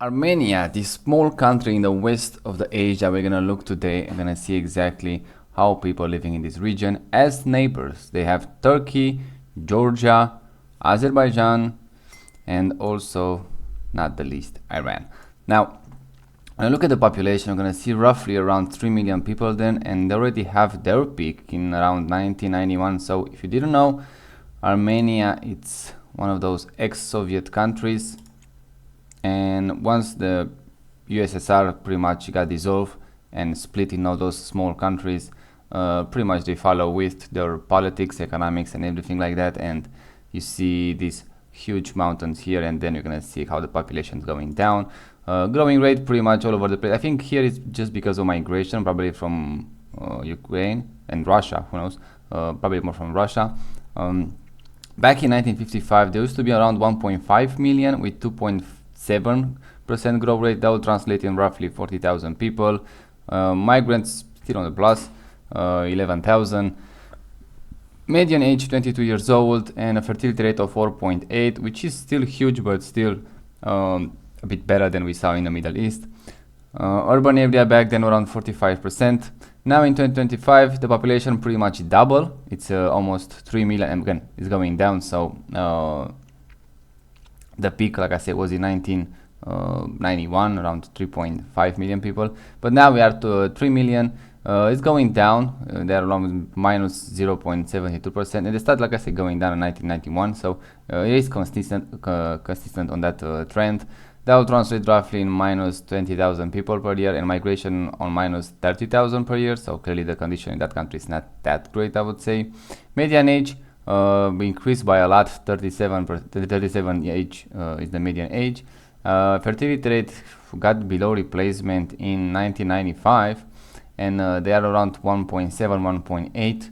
Armenia, this small country in the west of the Asia, we're gonna look today and gonna see exactly how people living in this region as neighbors. They have Turkey, Georgia, Azerbaijan, and also, not the least, Iran. Now, when I look at the population, I'm gonna see roughly around 3 million people then, and they already have their peak in around 1991. So if you didn't know, Armenia, it's one of those ex-Soviet countries, and once the USSR pretty much got dissolved and split in all those small countries, pretty much they follow with their politics, economics, and everything like that. And you see these huge mountains here, and then you're gonna see how the population is going down. Growing rate pretty much all over the place. I think here it's just because of migration, probably from Ukraine and Russia, who knows, probably more from Russia. Back in 1955, there used to be around 1.5 million with 2.7% growth rate. That will translate in roughly 40,000 people. Migrants still on the plus, 11,000. Median age 22 years old, and a fertility rate of 4.8, which is still huge, but still a bit better than we saw in the Middle East. Urban area back then around 45%. Now in 2025, the population pretty much double. It's almost 3 million, and again, it's going down. So the peak, like I said, was in 1991, around 3.5 million people. But now we are to 3 million. It's going down. They're along minus 0.72%, and they start, like I said, going down in 1991. So it is consistent on that trend. That will translate roughly in minus 20,000 people per year, and migration on minus 30,000 per year. So clearly the condition in that country is not that great, I would say. Median age increased by a lot. 37 age is the median age. Fertility rate got below replacement in 1995, and they are around 1.7, 1.8.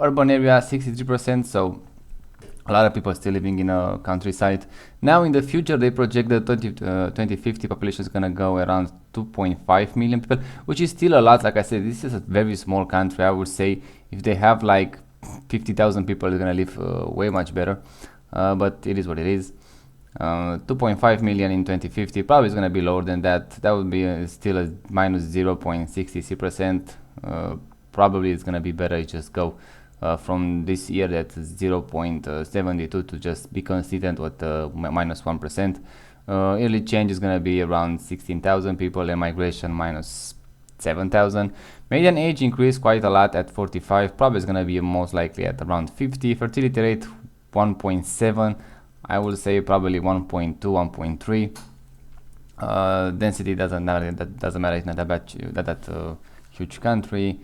Urban area 63%, so a lot of people still living in a countryside. Now in the future, they project the 2050 population is gonna go around 2.5 million people, which is still a lot. Like I said, this is a very small country. I would say if they have like 50,000 people, they're gonna live way much better. But it is what it is. 2.5 million in 2050, probably is gonna be lower than that. That would be still a minus 0.63%. Probably it's gonna be better. You just go from this year that's 0.72 to just be consistent with minus 1%. Yearly change is going to be around 16,000 people, and migration minus 7,000. Median age increased quite a lot at 45, probably is going to be most likely at around 50. Fertility rate 1.7, I will say probably 1.2, 1.3. Density doesn't matter, it's not that huge country.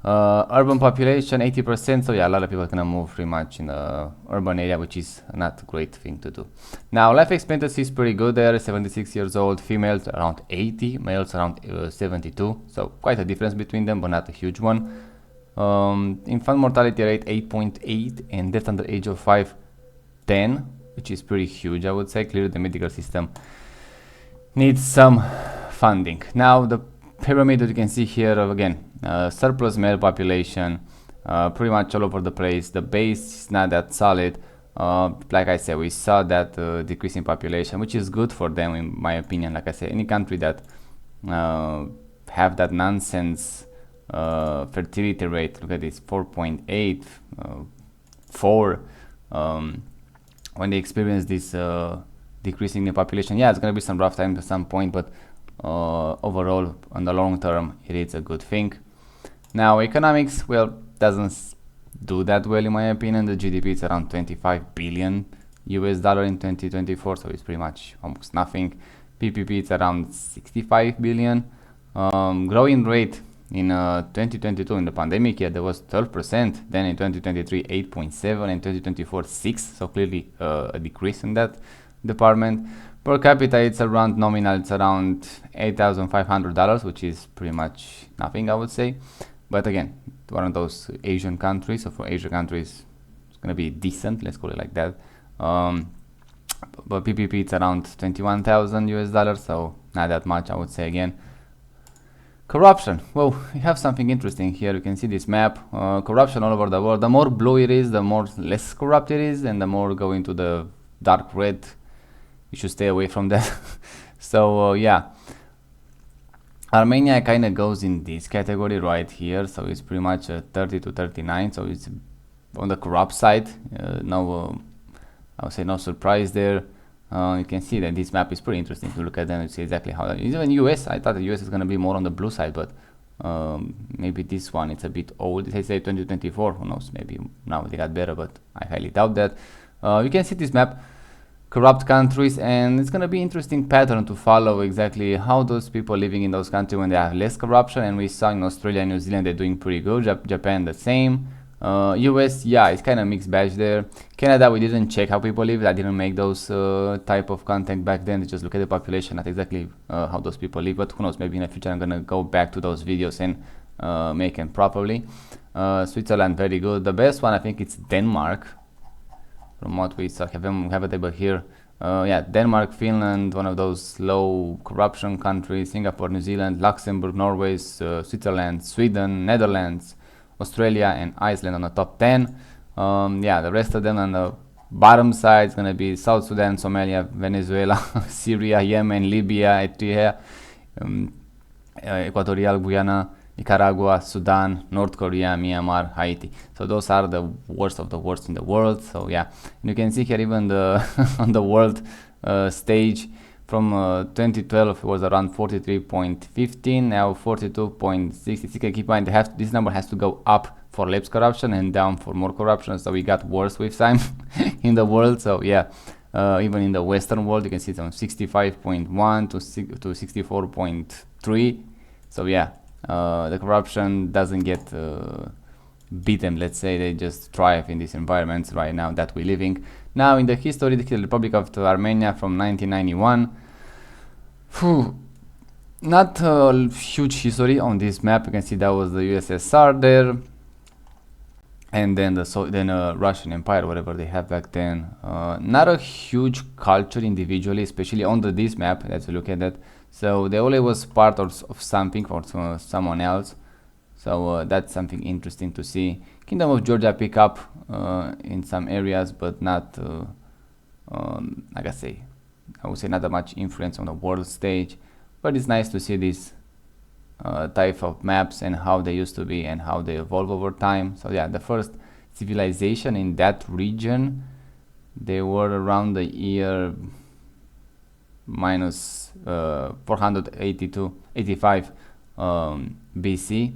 Urban population 80%, so yeah, a lot of people are gonna move pretty much in the urban area, which is not a great thing to do. Now life expectancy is pretty good there, 76 years old, females around 80, males around 72, so quite a difference between them, but not a huge one. Infant mortality rate 8.8, and death under age of 5, 10, which is pretty huge, I would say. Clearly the medical system needs some funding. Now the pyramid that you can see here, again, surplus male population, pretty much all over the place. The base is not that solid. Like I said, we saw that decrease in population, which is good for them in my opinion. Like I said, any country that have that nonsense fertility rate, look at this, 4.8, 4, when they experience this decreasing the population, yeah, it's gonna be some rough time at some point, but overall on the long term it is a good thing. Now economics, well, doesn't do that well in my opinion. The GDP is around 25 billion US dollar in 2024, so it's pretty much almost nothing. PPP is around 65 billion. Growing rate in 2022 in the pandemic year, there was 12%, then in 2023 8.7, and 2024 6, so clearly a decrease in that department. Per capita, it's around nominal, it's around $8,500, which is pretty much nothing, I would say. But again, one of those Asian countries, so for Asian countries, it's gonna be decent, let's call it like that. But PPP, it's around 21,000 US dollars, so not that much, I would say again. Corruption. Well, we have something interesting here. You can see this map. Corruption all over the world. The more blue it is, the more less corrupt it is, and the more going to the dark red, you should stay away from that. So yeah, Armenia kind of goes in this category right here, so it's pretty much 30 to 39, so it's on the corrupt side. I would say no surprise there. You can see that this map is pretty interesting to look at and see exactly how that is. Even US, I thought the US is going to be more on the blue side, but maybe this one, it's a bit old. They say 2024, who knows, maybe now they got better, but I highly doubt that. You can see this map, corrupt countries, and it's going to be interesting pattern to follow exactly how those people living in those countries when they have less corruption. And we saw in Australia and New Zealand they're doing pretty good. Japan the same. US, yeah, it's kind of mixed batch there. Canada, we didn't check how people live. I didn't make those type of content back then. Just look at the population, not exactly how those people live, but who knows, maybe in the future I'm gonna go back to those videos and make them properly. Switzerland, very good. The best one, I think it's Denmark. From what we saw, have a table here. Yeah, Denmark, Finland, one of those low corruption countries. Singapore, New Zealand, Luxembourg, Norway, Switzerland, Sweden, Netherlands, Australia, and Iceland on the top 10. Yeah, the rest of them on the bottom side is going to be South Sudan, Somalia, Venezuela, Syria, Yemen, Libya, Eritrea, Equatorial Guyana, Nicaragua, Sudan, North Korea, Myanmar, Haiti. So those are the worst of the worst in the world. So yeah, and you can see here even the on the world stage from 2012 it was around 43.15, now 42.66. Keep in mind this number has to go up for less corruption and down for more corruption. So we got worse with time in the world. So yeah, even in the Western world you can see it's on 65.1 to 64.3. So yeah. The corruption doesn't get beaten, let's say. They just thrive in these environments right now that we're living. Now in the history, the Republic of Armenia from 1991. Not a huge history on this map. You can see that was the USSR there, and then the Russian Empire, whatever they have back then. Not a huge culture individually, especially on this map. Let's look at that. So they always was part of something or someone else. So that's something interesting to see. Kingdom of Georgia pick up in some areas, but not, like I would say not that much influence on the world stage. But it's nice to see this type of maps and how they used to be and how they evolve over time. So yeah, the first civilization in that region, they were around the year minus 485 BC,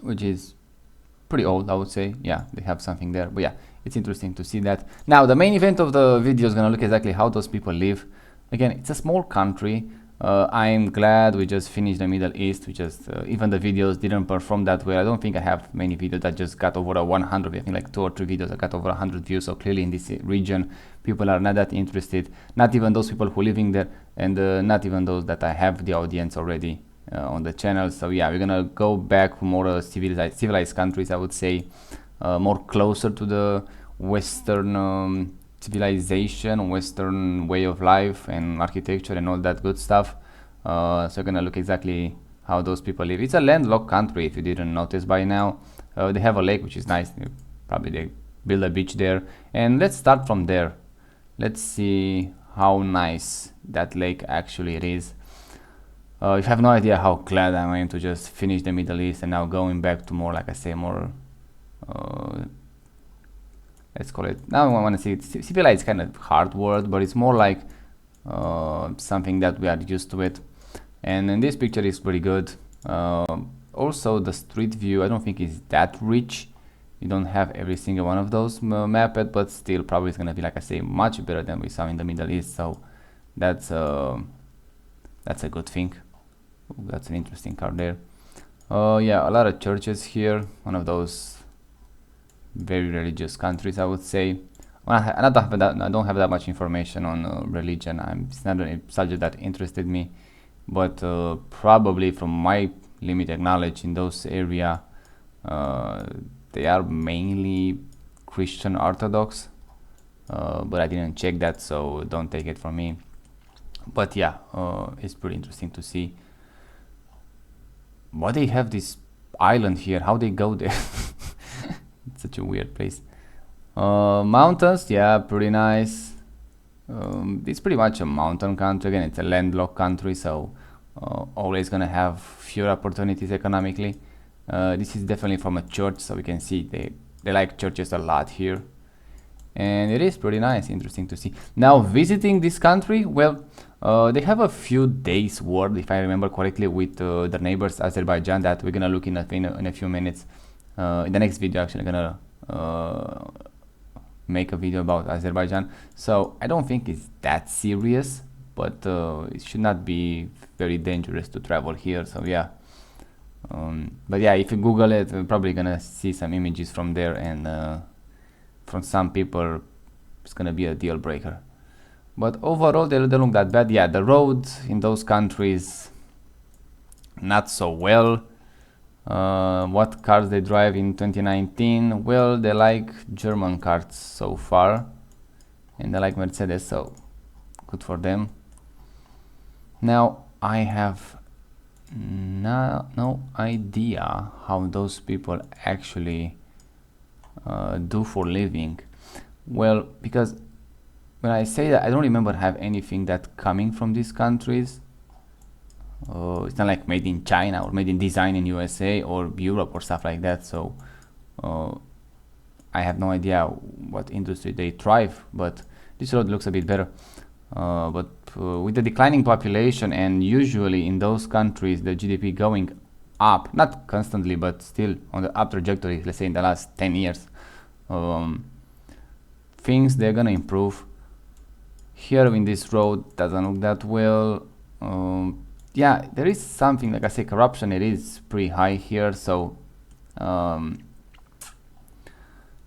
which is pretty old, I would say. Yeah, they have something there, but yeah, it's interesting to see that. Now the main event of the video is gonna look exactly how those people live. Again, it's a small country. I'm glad we just finished the Middle East. We just even the videos didn't perform that well. I don't think I have many videos that just got over 100. I think like 2 or 3 videos that got over 100 views. So clearly in this region, people are not that interested. Not even those people who are living there, and not even those that I have the audience already on the channel. So yeah, we're gonna go back to more civilized countries. I would say more closer to the Western. Civilization, Western way of life and architecture and all that good stuff. So we're gonna look exactly how those people live. It's a landlocked country if you didn't notice by now. They have a lake, which is nice. Probably they build a beach there. And let's start from there. Let's see how nice that lake actually is. You have no idea how glad I am to just finish the Middle East and now going back to more, like I say, more let's call it, now I want to say civilized, kind of hard word, but it's more like something that we are used to it. And in this picture is pretty good. Also the street view I don't think is that rich. You don't have every single one of those mapped, but still probably it's gonna be, like I say, much better than we saw in the Middle East. So that's a good thing. That's an interesting card there. Yeah, a lot of churches here. One of those very religious countries, I would say. I don't have that much information on religion. It's not a subject that interested me, but probably from my limited knowledge in those area, they are mainly Christian Orthodox, but I didn't check that, so don't take it from me. But yeah, it's pretty interesting to see. Why they have this island here? How they go there? It's such a weird place. Mountains, yeah, pretty nice. It's pretty much a mountain country. Again, it's a landlocked country, so always gonna have fewer opportunities economically. This is definitely from a church, so we can see they like churches a lot here, and it is pretty nice, interesting to see. Now visiting this country, well, they have a few days war, if I remember correctly, with the neighbors Azerbaijan, that we're gonna look in a few minutes. In the next video, actually, I'm gonna make a video about Azerbaijan. So I don't think it's that serious, but it should not be very dangerous to travel here. So yeah. But yeah, if you Google it, we're probably gonna see some images from there, and from some people, it's gonna be a deal breaker. But overall, they don't look that bad. Yeah, the roads in those countries, not so well. What cars they drive in 2019? Well, they like German cars so far, and they like Mercedes, so good for them. Now I have no idea how those people actually do for living. Well, because when I say that, I don't remember have anything that coming from these countries. It's not like made in China or made in design in USA or Europe or stuff like that. So I have no idea what industry they thrive, but this road looks a bit better. But with the declining population, and usually in those countries the GDP going up, not constantly but still on the up trajectory, let's say in the last 10 years, things they're gonna improve. Here in this road doesn't look that well. Yeah, there is something, like I say, corruption, it is pretty high here, so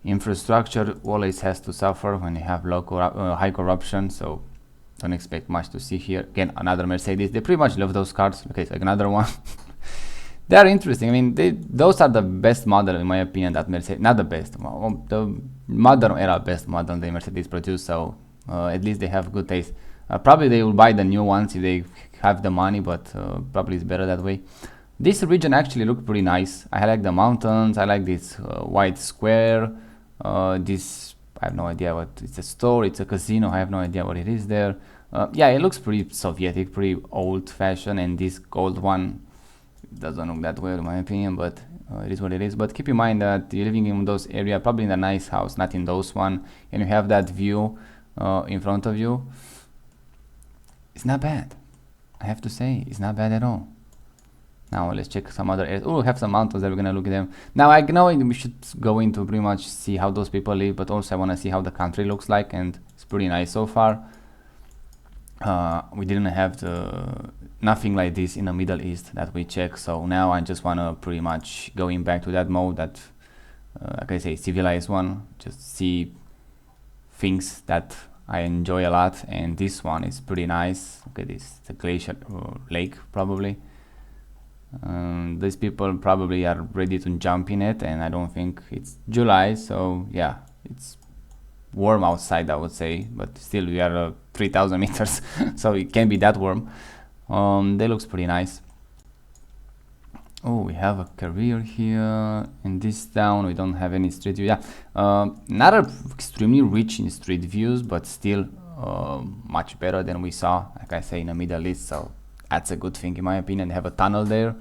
infrastructure always has to suffer when you have low high corruption, so don't expect much to see here. Again, another Mercedes. They pretty much love those cars. Okay, it's like another one. They are interesting. I mean, those are the best model in my opinion that Mercedes, not the best, the modern era best model the Mercedes produced, so at least they have good taste. Probably they will buy the new ones if they have the money, but probably it's better that way. This region actually looked pretty nice. I like the mountains. I like this white square. This, I have no idea what it's a store. It's a casino. I have no idea what it is there. Yeah, it looks pretty Sovietic, pretty old-fashioned, and this gold one doesn't look that well in my opinion, but it is what it is. But keep in mind that you're living in those areas, probably in a nice house, not in those one, and you have that view in front of you. It's not bad. I have to say, it's not bad at all. Now let's check some other areas. Oh, we have some mountains that we're gonna look at them. Now I know we should go into pretty much see how those people live, but also I wanna see how the country looks like, and it's pretty nice so far. We didn't have nothing like this in the Middle East that we check, so now I just wanna pretty much going back to that mode, that like I say, civilized one, just see things that I enjoy a lot, and this one is pretty nice. Okay, this is a glacier lake probably. These people probably are ready to jump in it, and I don't think it's July, so yeah, it's warm outside I would say, but still we are 3000 meters so it can't be that warm. They looks pretty nice. Oh, we have a career here. In this town we don't have any street view. Yeah, not extremely rich in street views, but still much better than we saw, like I say, in the Middle East, so that's a good thing in my opinion. They have a tunnel there.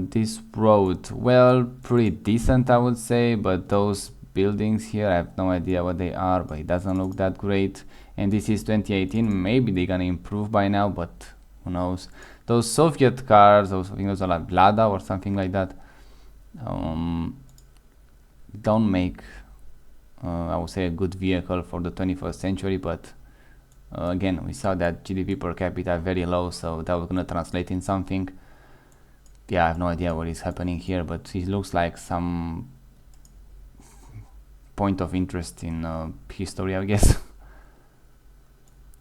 This road, well, pretty decent I would say, but those buildings here, I have no idea what they are, but it doesn't look that great. And this is 2018, maybe they're gonna improve by now, but who knows. Those Soviet cars, those, I think those are like Lada or something like that, don't make I would say a good vehicle for the 21st century, but again, we saw that GDP per capita very low, so that was gonna translate in something. Yeah, I have no idea what is happening here, but it looks like some point of interest in history, I guess.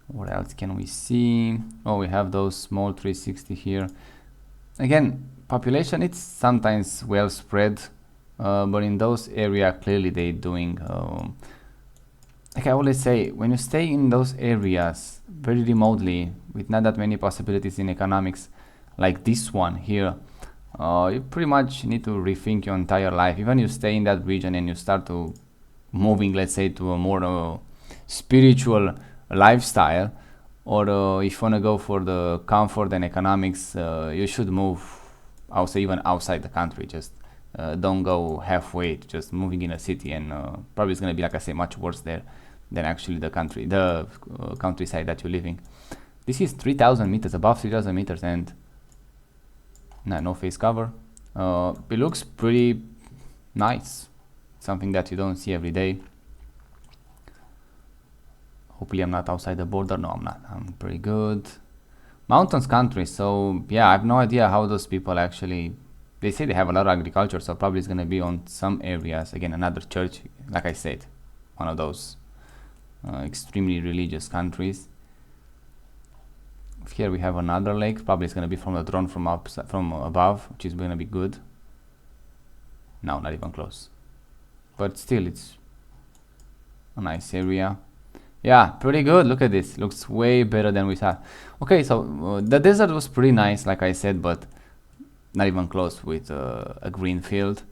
What else can we see? Oh, we have those small 360 here. Again, population, it's sometimes well spread, but in those areas clearly they're doing like I always say, when you stay in those areas very remotely with not that many possibilities in economics like this one here, you pretty much need to rethink your entire life. Even you stay in that region and you start to moving, let's say, to a more spiritual lifestyle, or if you want to go for the comfort and economics, you should move, I would say, even outside the country. Just don't go halfway, just moving in a city, and probably it's going to be, like I say, much worse there than actually the countryside that you're living. This is 3,000 meters, above 3,000 meters, and no face cover. It looks pretty nice, something that you don't see every day. Hopefully I'm not outside the border. No, I'm not. I'm pretty good. Mountains country, so yeah, I have no idea how those people actually, they say they have a lot of agriculture, so probably it's going to be on some areas. Again, another church, like I said, one of those extremely religious countries. Here we have another lake, probably it's going to be from the drone from above, which is going to be good. No, not even close, but still it's a nice area. Yeah, pretty good. Look at this, looks way better than we thought. Okay, so the desert was pretty nice, like I said, but not even close with a green field.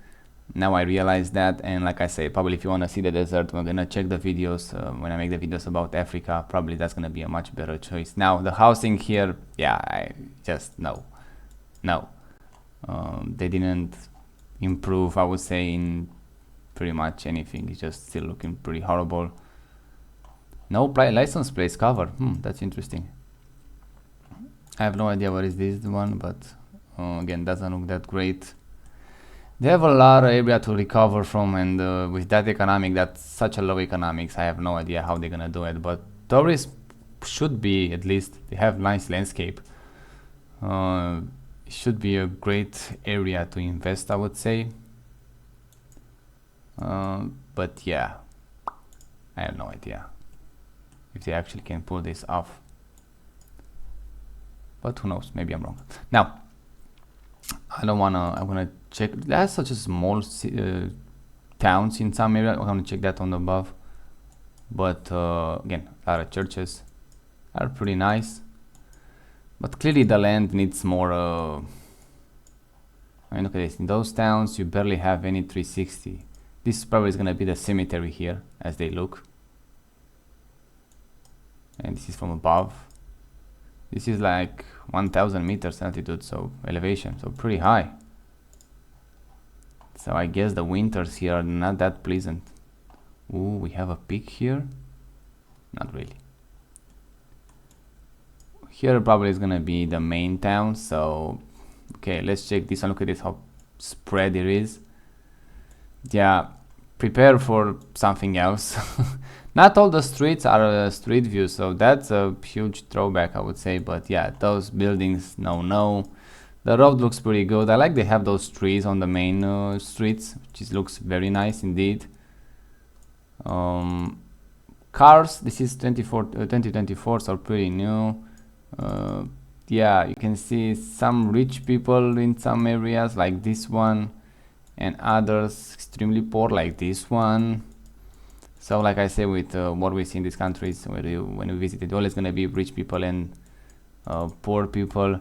Now I realize that, and like I say, probably if you want to see the desert, we're gonna check the videos when I make the videos about Africa. Probably that's gonna be a much better choice. Now the housing here, yeah, I just no. They didn't improve, I would say, in pretty much anything. It's just still looking pretty horrible. No license plates cover. That's interesting. I have no idea what is this one, but again, doesn't look that great. They have a lot of area to recover from, and with that economic, that's such a low economics, I have no idea how they're gonna do it, but tourists should be, at least, they have nice landscape. It should be a great area to invest, I would say. But yeah, I have no idea if they actually can pull this off. But who knows, maybe I'm wrong. Now, I wanna check, there's such a small towns in some area. I'm gonna check that on the above. But again, a lot of churches are pretty nice. But clearly the land needs more, I mean, look at this, in those towns you barely have any 360. This probably is gonna be the cemetery here, as they look. And this is from above. This is like 1,000 meters altitude, so elevation, so pretty high. So I guess the winters here are not that pleasant. Ooh, we have a peak here. Not really. Here probably is gonna be the main town, so okay, let's check this one. Look at this, how spread it is. Yeah, prepare for something else. Not all the streets are street view, so that's a huge drawback, I would say. But yeah, those buildings, no. The road looks pretty good. I like they have those trees on the main streets, which looks very nice indeed. Cars, this is 2024, so pretty new. Yeah, you can see some rich people in some areas like this one, and others extremely poor like this one. So like I say, with what we see in these countries, when we visit, it's always going to be rich people and poor people.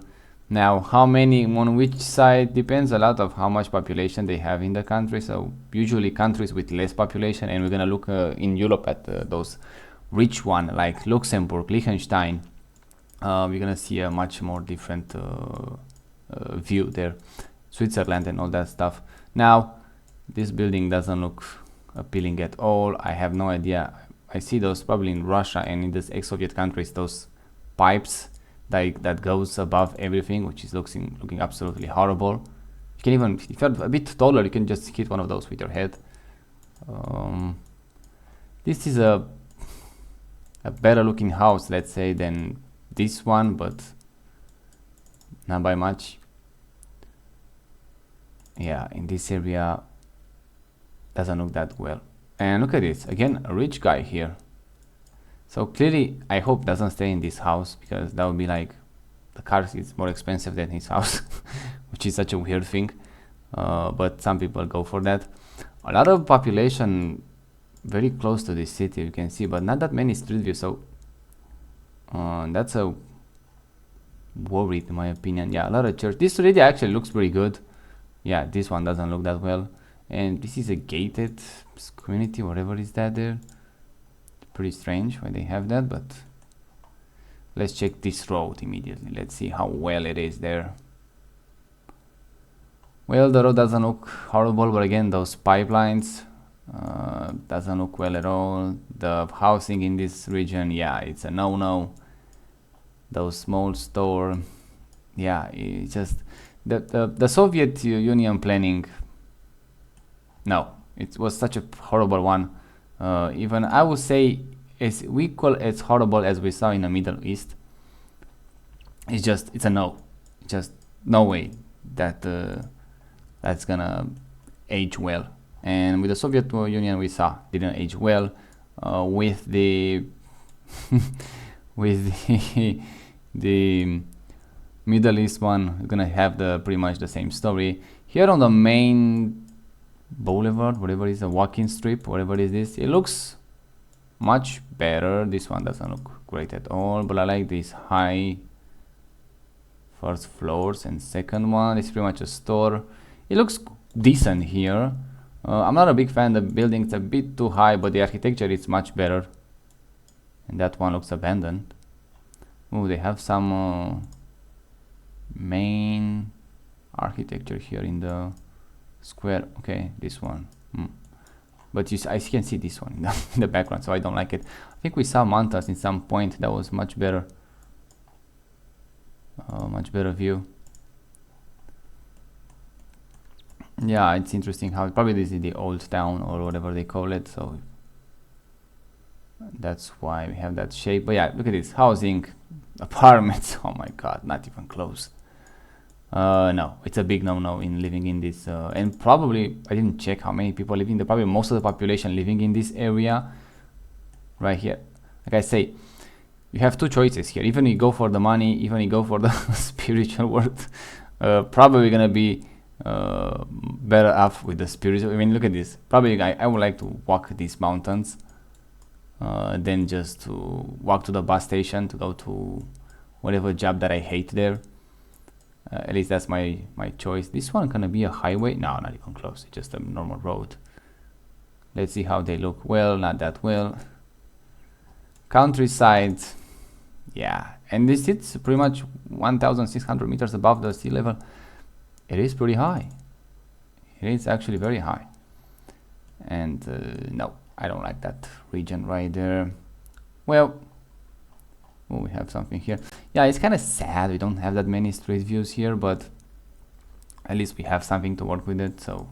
Now, how many on which side depends a lot of how much population they have in the country. So usually countries with less population, and we're going to look in Europe at those rich one like Luxembourg, Liechtenstein. We're going to see a much more different view there. Switzerland and all that stuff. Now, this building doesn't look appealing at all. I have no idea. I see those probably in Russia and in these ex-Soviet countries, those pipes that goes above everything, which is looking absolutely horrible. You can even, if you're a bit taller, you can just hit one of those with your head. This is a better looking house, let's say, than this one, but not by much. Yeah, in this area doesn't look that well. And look at this, again, a rich guy here. So clearly, I hope doesn't stay in this house, because that would be like the car is more expensive than his house, which is such a weird thing. But some people go for that. A lot of population very close to this city, you can see, but not that many street views. So that's a worry, in my opinion. Yeah, a lot of church. This already actually looks pretty good. Yeah, this one doesn't look that well. And this is a gated community, whatever is that there. pretty strange why they have that, but let's check this road immediately. Let's see how well it is there. Well, the road doesn't look horrible, but again, those pipelines doesn't look well at all. The housing in this region, yeah, it's a no-no. Those small store, yeah, it's just the Soviet Union planning. No, it was such a horrible one. Even I would say it's equal as horrible as we saw in the Middle East. It's a no. Just no way that that's gonna age well. And with the Soviet Union, we saw didn't age well. With the with the Middle East one, we're gonna have pretty much the same story. Here on the main boulevard, whatever it is, a walking strip, whatever it is, it looks much better. This one doesn't look great at all, but I like these high first floors, and second one is pretty much a store. It looks decent here. I'm not a big fan. The building's a bit too high, but the architecture is much better. And that one looks abandoned. Oh, they have some main architecture here in the square. Okay, this one. But I can see this one in the background, so I don't like it. I think we saw mountains in some point that was much better. Much better view. Yeah, it's interesting how probably this is the old town or whatever they call it, so that's why we have that shape. But yeah, look at this housing, apartments. Oh my god, not even close. No, it's a big no-no in living in this, and probably I didn't check how many people live in there. Probably most of the population living in this area right here. Like I say, you have two choices here. Even you go for the money, even you go for the spiritual world, probably gonna be better off with the spiritual. I mean, look at this. Probably I would like to walk these mountains than just to walk to the bus station to go to whatever job that I hate there. At least that's my choice. This one gonna be a highway? No, not even close. It's just a normal road. Let's see how they look. Well, not that well. Countryside, yeah, and this is pretty much 1,600 meters above the sea level. It is pretty high. It is actually very high. And no, I don't like that region right there. Well, we have something here. Yeah, it's kind of sad we don't have that many street views here, but at least we have something to work with it. So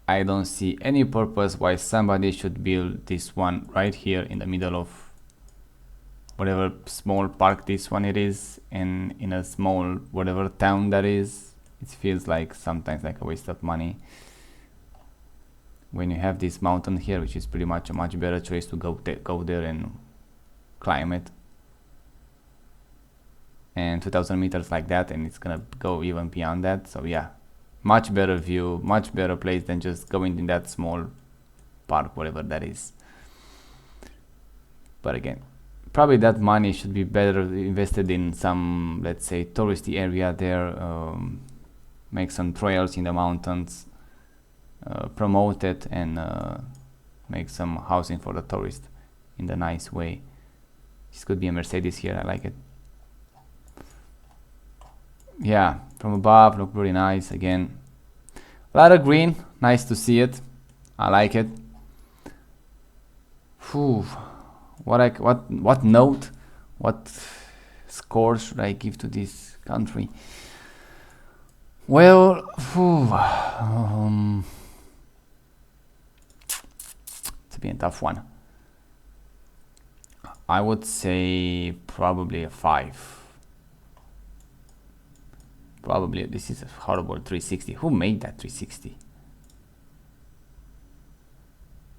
I don't see any purpose why somebody should build this one right here in the middle of whatever small park this one it is, and in a small whatever town that is. It feels like sometimes like a waste of money when you have this mountain here, which is pretty much a much better choice to go there and climb it. And 2,000 meters like that, and it's gonna go even beyond that. So yeah, much better view, much better place than just going in that small park, whatever that is. But again, probably that money should be better invested in some, let's say, touristy area there. Make some trails in the mountains, promote it, and make some housing for the tourist in the nice way. This could be a Mercedes here. I like it. Yeah, from above look really nice. Again, a lot of green, nice to see it. I like it. Whew. What note, what score should I give to this country? Well, it's a tough one. I would say probably a 5. Probably this is a horrible 360. Who made that 360?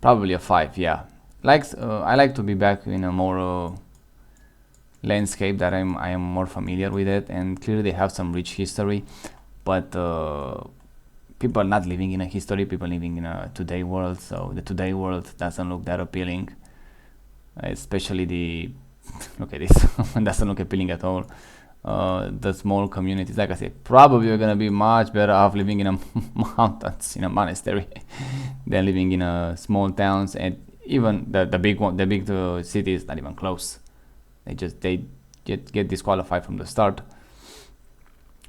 Probably a 5. Yeah. I like to be back in a more landscape that I am more familiar with it, and clearly they have some rich history, but people are not living in a history. People living in a today world, so the today world doesn't look that appealing. Especially the look at this doesn't look appealing at all. The small communities, like I said, probably are gonna be much better off living in a mountains, in a monastery, than living in a small towns. And even the big one, the big city is not even close. They get disqualified from the start.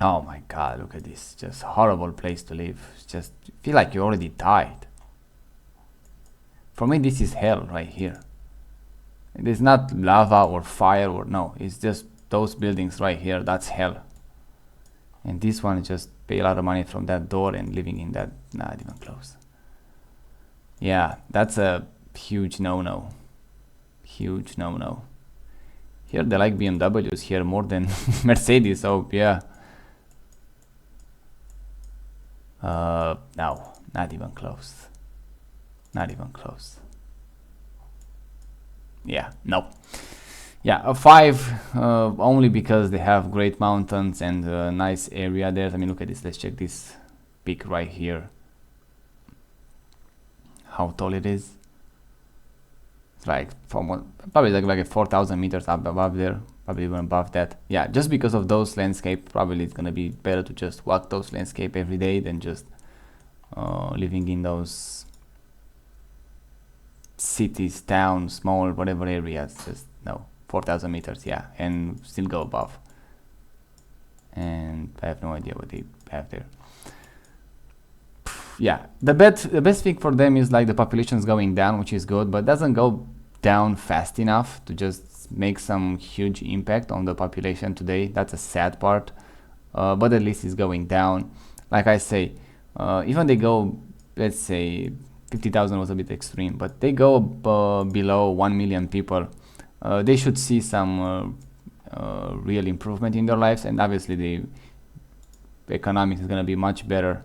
Oh my god, look at this. Just horrible place to live. Just feel like you already died. For me, this is hell right here. It is not lava or fire or no. It's just those buildings right here. That's hell. And this one just pay a lot of money from that door and living in that. Not even close. Yeah, that's a huge no-no. Huge no-no. Here they like BMWs here more than Mercedes. So yeah. No, not even close. Not even close. Yeah, no. Yeah, a 5 only because they have great mountains and a nice area there. I mean, look at this. Let's check this peak right here. How tall it is. It's like probably like 4,000 meters up above there. Probably even above that. Yeah, just because of those landscape, probably it's gonna be better to just walk those landscape every day than just living in those cities, towns, small, whatever areas. Just no, 4,000 meters, yeah, and still go above. And I have no idea what they have there. Yeah, the best thing for them is like the population is going down, which is good, but doesn't go down fast enough to just make some huge impact on the population today. That's a sad part, but at least it's going down. Like I say, even they go, let's say 50,000 was a bit extreme, but they go below 1 million people, they should see some real improvement in their lives, and obviously the economics is going to be much better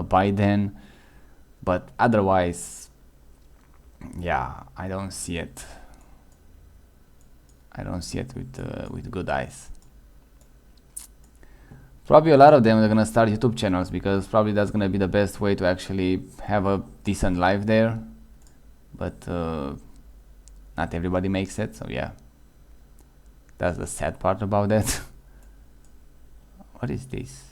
by then. But otherwise, yeah, I don't see it. I don't see it with good eyes. Probably a lot of them are gonna start YouTube channels because probably that's gonna be the best way to actually have a decent life there. But not everybody makes it, so yeah. That's the sad part about that. What is this?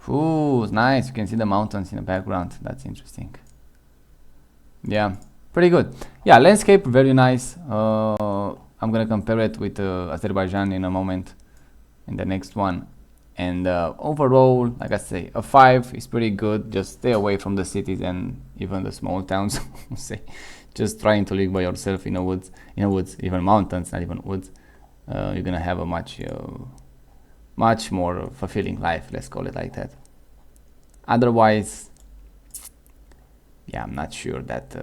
Ooh, it's nice. You can see the mountains in the background. That's interesting. Yeah, pretty good. Yeah, landscape very nice. I'm gonna compare it with Azerbaijan in a moment, in the next one. And overall, like I say, a 5 is pretty good. Just stay away from the cities and even the small towns. Say, just trying to live by yourself in the woods, even mountains, not even woods. You're gonna have a much more fulfilling life. Let's call it like that. Otherwise, yeah, I'm not sure that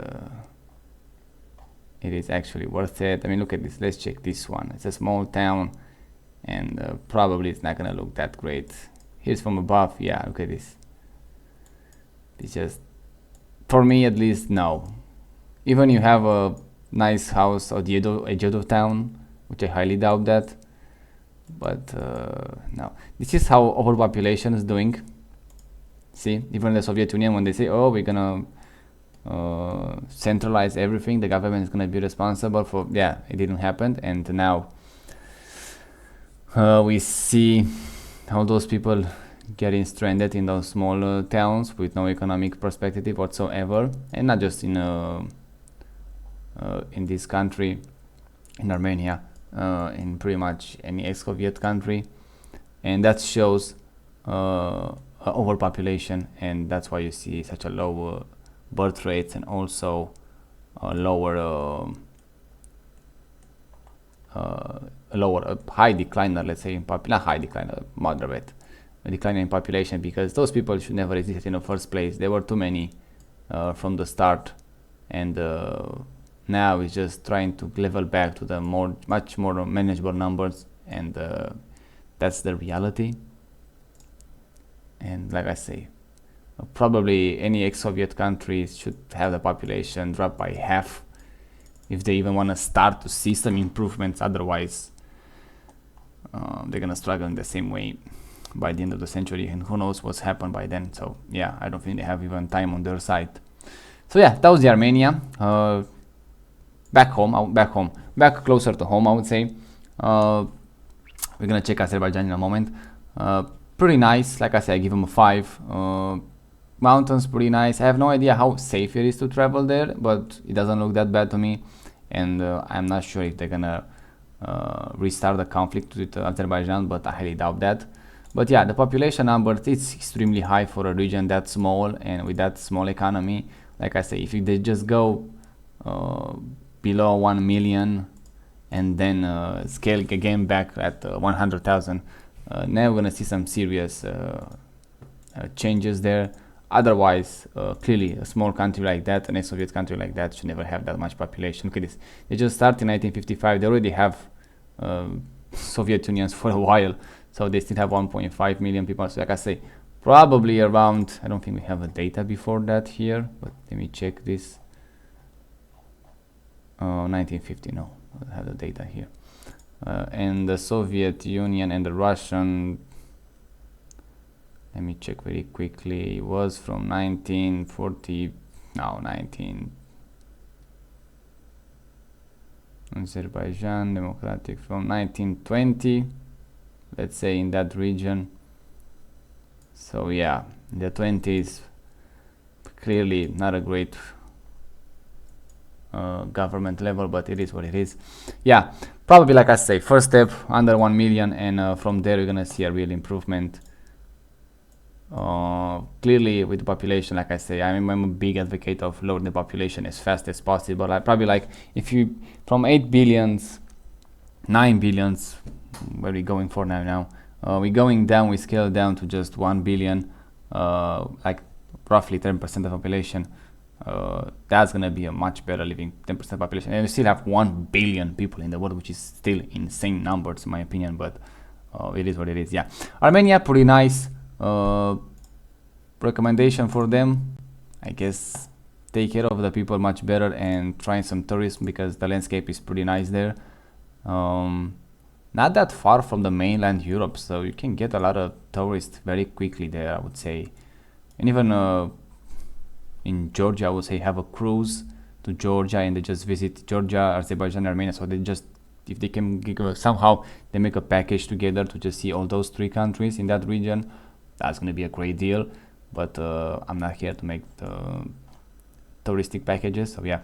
it is actually worth it. I mean, look at this. Let's check this one. It's a small town, and probably it's not gonna look that great. Here's from above. Yeah, look at this. It's just, for me at least, no. Even you have a nice house at the edge of town, which I highly doubt that. But no, this is how overpopulation is doing. See, even the Soviet Union, when they say, oh, we're gonna centralize everything, the government is gonna be responsible for, yeah, it didn't happen. And now we see how those people getting stranded in those small towns with no economic perspective whatsoever, and not just in this country, in Armenia, in pretty much any ex-Soviet country. And that shows overpopulation, and that's why you see such a low birth rates, and also lower high decline, let's say, not high decline, moderate decline in population, because those people should never exist in the first place. There were too many from the start, and now it's just trying to level back to the much more manageable numbers, and that's the reality. And like I say, probably any ex-Soviet countries should have the population drop by half if they even want to start to see some improvements. Otherwise, they're gonna struggle in the same way by the end of the century, and who knows what's happened by then. So yeah, I don't think they have even time on their side. So yeah, that was the Armenia. Back closer to home, I would say. We're gonna check Azerbaijan in a moment. Pretty nice. Like I said, I give them a 5. mountains pretty nice. I have no idea how safe it is to travel there, but it doesn't look that bad to me. And I'm not sure if they're gonna restart the conflict with Azerbaijan, but I highly doubt that. But yeah, the population number is extremely high for a region that small and with that small economy. Like I say, if they just go below 1 million and then scale again back at 100,000, now we're gonna see some serious changes there. Otherwise, clearly a small country like that, an ex-Soviet country like that, should never have that much population. Look at this. They just started in 1955. They already have Soviet Unions for a while, so they still have 1.5 million people. So like I say, probably around, I don't think we have a data before that here, but let me check this. 1950, no, I have the data here. And the Soviet Union and the Russian, let me check very quickly, it was from 1940, no, 19, Azerbaijan Democratic from 1920, let's say in that region. So yeah, in the 20s, clearly not a great government level, but it is what it is. Yeah, probably like I say, first step under 1 million, and from there we're gonna see a real improvement. Clearly with the population, like I say, I'm a big advocate of lowering the population as fast as possible. I probably, like, if you from 8 billions, 9 billions, where are we going for now? We're going down, we scale down to just 1 billion, like roughly 10% of population. That's gonna be a much better living 10% population, and we still have 1 billion people in the world, which is still insane numbers in my opinion, but it is what it is. Yeah, Armenia, pretty nice. Recommendation for them, I guess, take care of the people much better and try some tourism, because the landscape is pretty nice there. Not that far from the mainland Europe, so you can get a lot of tourists very quickly there, I would say. And even in Georgia, I would say, have a cruise to Georgia and they just visit Georgia, Azerbaijan, Armenia. So they just, if they can somehow they make a package together to just see all those 3 countries in that region, that's gonna be a great deal. But I'm not here to make the touristic packages, so yeah.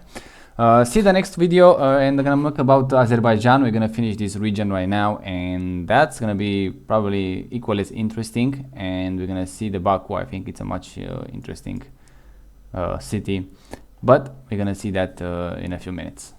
See the next video, and I'm gonna talk about Azerbaijan. We're gonna finish this region right now, and that's gonna be probably equally as interesting. And we're gonna see the Baku. I think it's a much interesting city, but we're gonna see that in a few minutes.